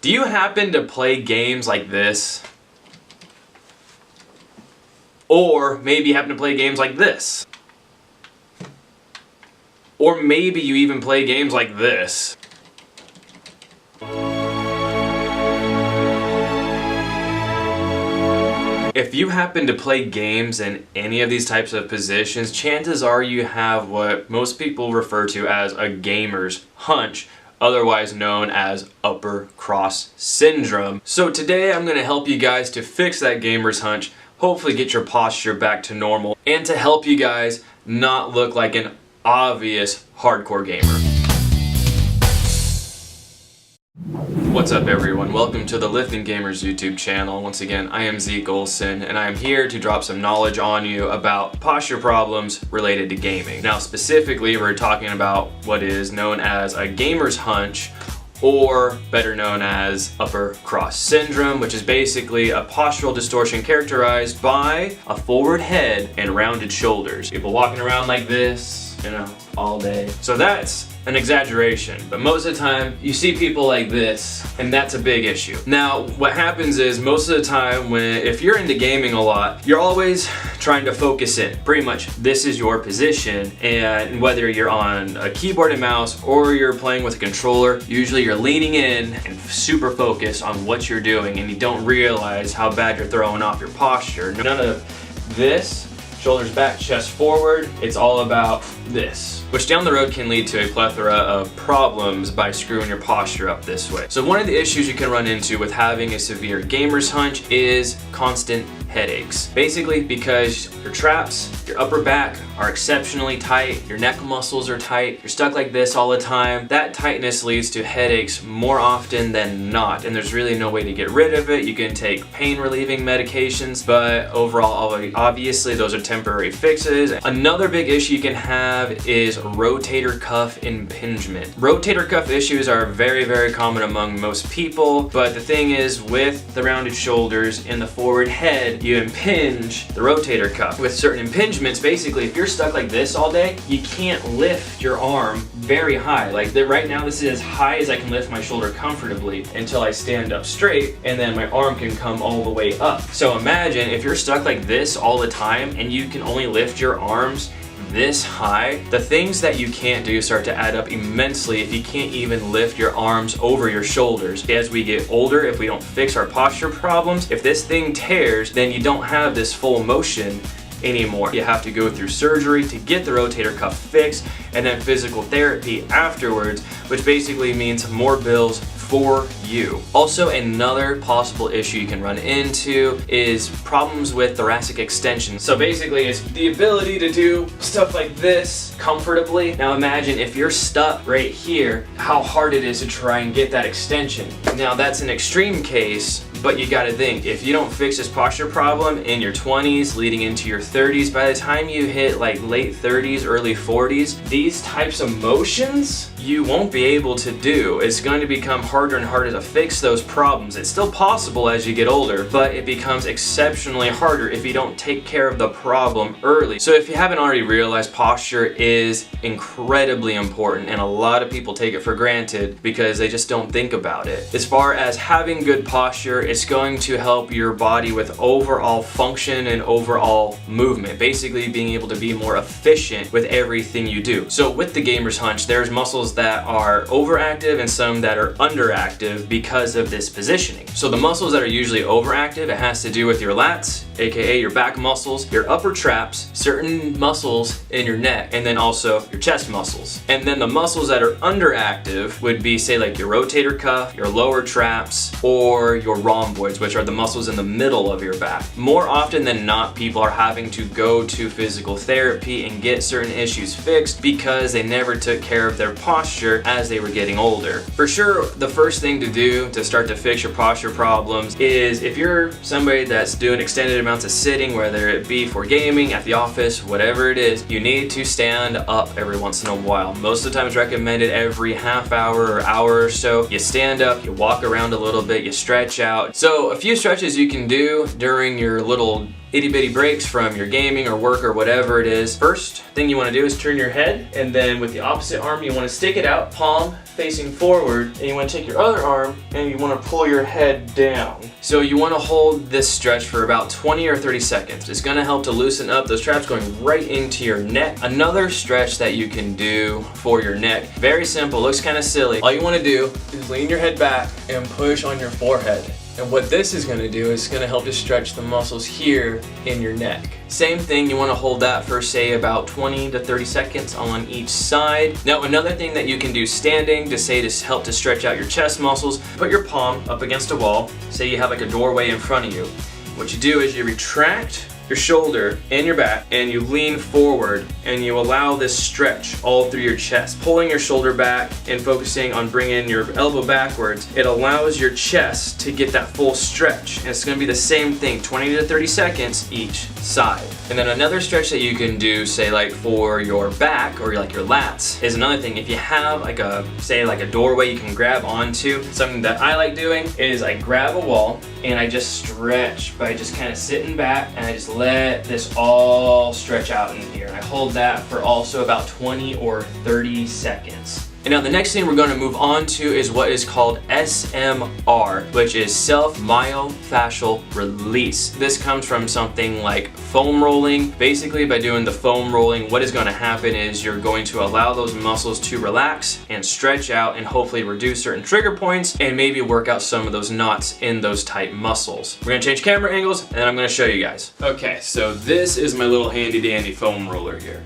Do you happen to play games like this? Or maybe you happen to play games like this? Or maybe you even play games like this? If you happen to play games in any of these types of positions, chances are you have what most people refer to as a gamer's hunch, otherwise known as upper cross syndrome. So today I'm going to help you guys to fix that gamer's hunch, hopefully get your posture back to normal, and to help you guys not look like an obvious hardcore gamer. What's up everyone, welcome to the LiftingGamers YouTube channel. Once again, I am Ziek, and I am here to drop some knowledge on you about posture problems related to gaming. Now specifically, we're talking about what is known as a gamer's hunch, or better known as upper cross syndrome, which is basically a postural distortion characterized by a forward head and rounded shoulders. People walking around like this, you know, all day. So that's an exaggeration, but most of the time you see people like this, and that's a big issue. Now what happens is most of the time if you're into gaming a lot, you're always trying to focus in. Pretty much this is your position, and whether you're on a keyboard and mouse or you're playing with a controller, usually you're leaning in and super focused on what you're doing, and you don't realize how bad you're throwing off your posture. None of this, shoulders back, chest forward, it's all about this, which down the road can lead to a plethora of problems by screwing your posture up this way. So one of the issues you can run into with having a severe gamer's hunch is constant headaches. Basically because your traps, your upper back are exceptionally tight, your neck muscles are tight, you're stuck like this all the time. That tightness leads to headaches more often than not, and there's really no way to get rid of it. You can take pain relieving medications, but overall, obviously those are temporary fixes. Another big issue you can have is rotator cuff impingement. Rotator cuff issues are very, very common among most people, but the thing is, with the rounded shoulders and the forward head, you impinge the rotator cuff. With certain impingements, basically, if you're stuck like this all day, you can't lift your arm very high. Like right now, this is as high as I can lift my shoulder comfortably until I stand up straight, and then my arm can come all the way up. So imagine if you're stuck like this all the time and you can only lift your arms this high, the things that you can't do start to add up immensely if you can't even lift your arms over your shoulders. As we get older, if we don't fix our posture problems, if this thing tears, then you don't have this full motion anymore. You have to go through surgery to get the rotator cuff fixed, and then physical therapy afterwards, which basically means more bills for you. Also, another possible issue you can run into is problems with thoracic extension. So basically it's the ability to do stuff like this comfortably. Now imagine if you're stuck right here, how hard it is to try and get that extension. Now that's an extreme case, but you gotta think, if you don't fix this posture problem in your 20s leading into your 30s, by the time you hit like late 30s, early 40s, these types of motions you won't be able to do. It's going to become harder and harder to fix those problems. It's still possible as you get older, but it becomes exceptionally harder if you don't take care of the problem early. So if you haven't already realized, posture is incredibly important, and a lot of people take it for granted because they just don't think about it. As far as having good posture, it's going to help your body with overall function and overall movement, basically being able to be more efficient with everything you do. So with the gamer's hunch, there's muscles that are overactive and some that are underactive because of this positioning. So the muscles that are usually overactive, it has to do with your lats, aka your back muscles, your upper traps, certain muscles in your neck, and then also your chest muscles. And then the muscles that are underactive would be, say, like your rotator cuff, your lower traps, or your rhomboids, which are the muscles in the middle of your back. More often than not, people are having to go to physical therapy and get certain issues fixed because they never took care of their posture as they were getting older. For sure, the first thing to do to start to fix your posture problems is, if you're somebody that's doing extended amounts of sitting, whether it be for gaming, at the office, whatever it is, you need to stand up every once in a while. Most of the time it's recommended every half hour or hour or so. You stand up, you walk around a little bit, you stretch out. So a few stretches you can do during your little itty bitty breaks from your gaming or work or whatever it is, first thing you want to do is turn your head, and then with the opposite arm you want to stick it out, palm facing forward, and you want to take your other arm and you want to pull your head down. So you want to hold this stretch for about 20 or 30 seconds. It's going to help to loosen up those traps going right into your neck. Another stretch that you can do for your neck, very simple, looks kind of silly. All you want to do is lean your head back and push on your forehead. And what this is going to do is going to help to stretch the muscles here in your neck. Same thing, you want to hold that for say about 20 to 30 seconds on each side. Now another thing that you can do standing to help to stretch out your chest muscles, put your palm up against a wall. Say you have like a doorway in front of you. What you do is you retract your shoulder and your back and you lean forward and you allow this stretch all through your chest. Pulling your shoulder back and focusing on bringing your elbow backwards, it allows your chest to get that full stretch. And it's going to be the same thing, 20 to 30 seconds each side. And then another stretch that you can do, say like for your back or like your lats, is another thing. If you have like a doorway you can grab onto, something that I like doing is I grab a wall and I just stretch by just kind of sitting back, and I just let this all stretch out in here. And I hold that for also about 20 or 30 seconds. And now the next thing we're going to move on to is what is called SMR, which is self-myofascial release. This comes from something like foam rolling. Basically, by doing the foam rolling, what is going to happen is you're going to allow those muscles to relax and stretch out and hopefully reduce certain trigger points and maybe work out some of those knots in those tight muscles. We're going to change camera angles and I'm going to show you guys. Okay, so this is my little handy dandy foam roller here.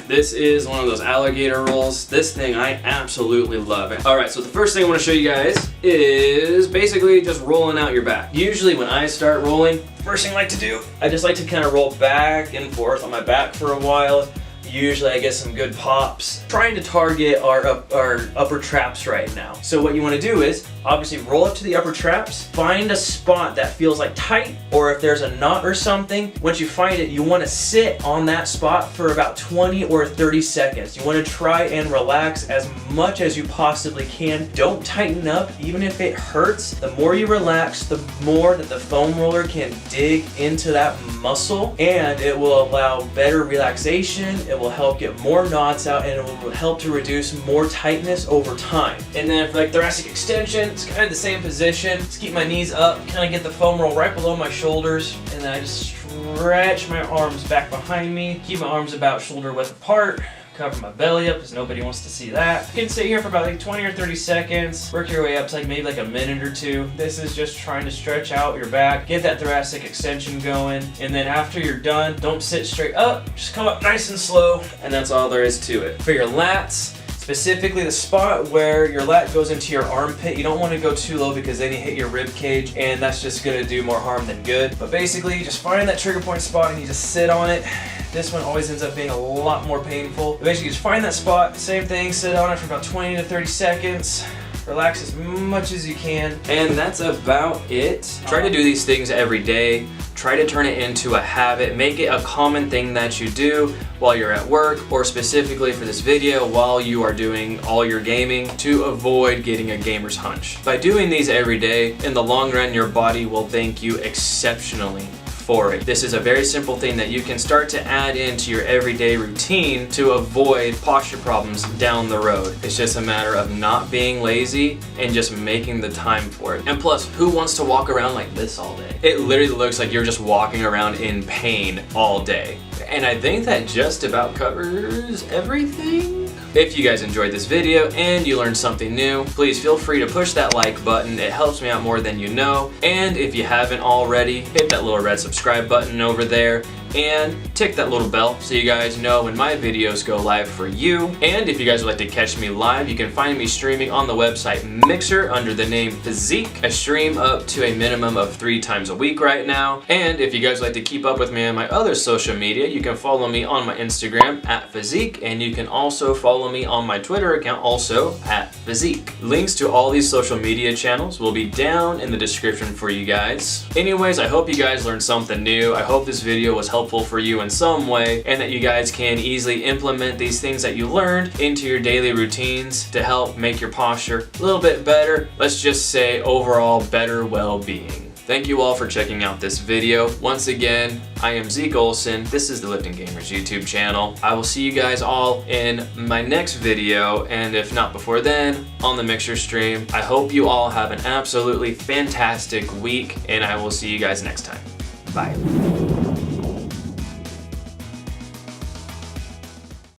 This is one of those alligator rolls. This thing I absolutely love it. All right, so the first thing I want to show you guys is basically just rolling out your back. Usually when I start rolling, first thing I like to do, I just like to kind of roll back and forth on my back for a while. Usually I get some good pops. Trying to target our upper traps right now. So what you want to do is obviously roll up to the upper traps, find a spot that feels like tight, or if there's a knot or something, once you find it, you want to sit on that spot for about 20 or 30 seconds. You want to try and relax as much as you possibly can. Don't tighten up, even if it hurts. The more you relax, the more that the foam roller can dig into that muscle, and it will allow better relaxation. It will help get more knots out, and it will help to reduce more tightness over time. And then for like thoracic extension, it's kind of the same position. Just keep my knees up, kind of get the foam roll right below my shoulders, and then I just stretch my arms back behind me. Keep my arms about shoulder width apart. Cover my belly up because nobody wants to see that. You can sit here for about like 20 or 30 seconds. Work your way up to like maybe like a minute or two. This is just trying to stretch out your back, get that thoracic extension going. And then after you're done, don't sit straight up. Just come up nice and slow. And that's all there is to it. For your lats, specifically the spot where your lat goes into your armpit, you don't want to go too low because then you hit your rib cage and that's just going to do more harm than good. But basically, you just find that trigger point spot and you just sit on it. This one always ends up being a lot more painful. But basically, just find that spot, same thing, sit on it for about 20 to 30 seconds. Relax as much as you can. And that's about it. Try to do these things every day. Try to turn it into a habit. Make it a common thing that you do while you're at work, or specifically for this video, while you are doing all your gaming, to avoid getting a gamer's hunch. By doing these every day, in the long run, your body will thank you exceptionally for it. This is a very simple thing that you can start to add into your everyday routine to avoid posture problems down the road. It's just a matter of not being lazy and just making the time for it. And plus, who wants to walk around like this all day? It literally looks like you're just walking around in pain all day. And I think that just about covers everything. If you guys enjoyed this video and you learned something new, please feel free to push that like button. It helps me out more than you know. And if you haven't already, hit that little red subscribe button over there and tick that little bell so you guys know when my videos go live for you. And if you guys would like to catch me live, you can find me streaming on the website Mixer under the name PhyZiek. I stream up to a minimum of 3 times a week right now. And if you guys would like to keep up with me on my other social media, you can follow me on my Instagram at PhyZiek, and you can also follow me on my Twitter account also at PhyZiek. Links to all these social media channels will be down in the description for you guys. Anyways, I hope you guys learned something new. I hope this video was helpful for you in some way, and that you guys can easily implement these things that you learned into your daily routines to help make your posture a little bit better. Let's just say overall better well-being. Thank you all for checking out this video. Once again, I am Ziek Olsen. This is the LiftingGamers YouTube channel. I will see you guys all in my next video, and if not before then, on the Mixer stream. I hope you all have an absolutely fantastic week, and I will see you guys next time. Bye.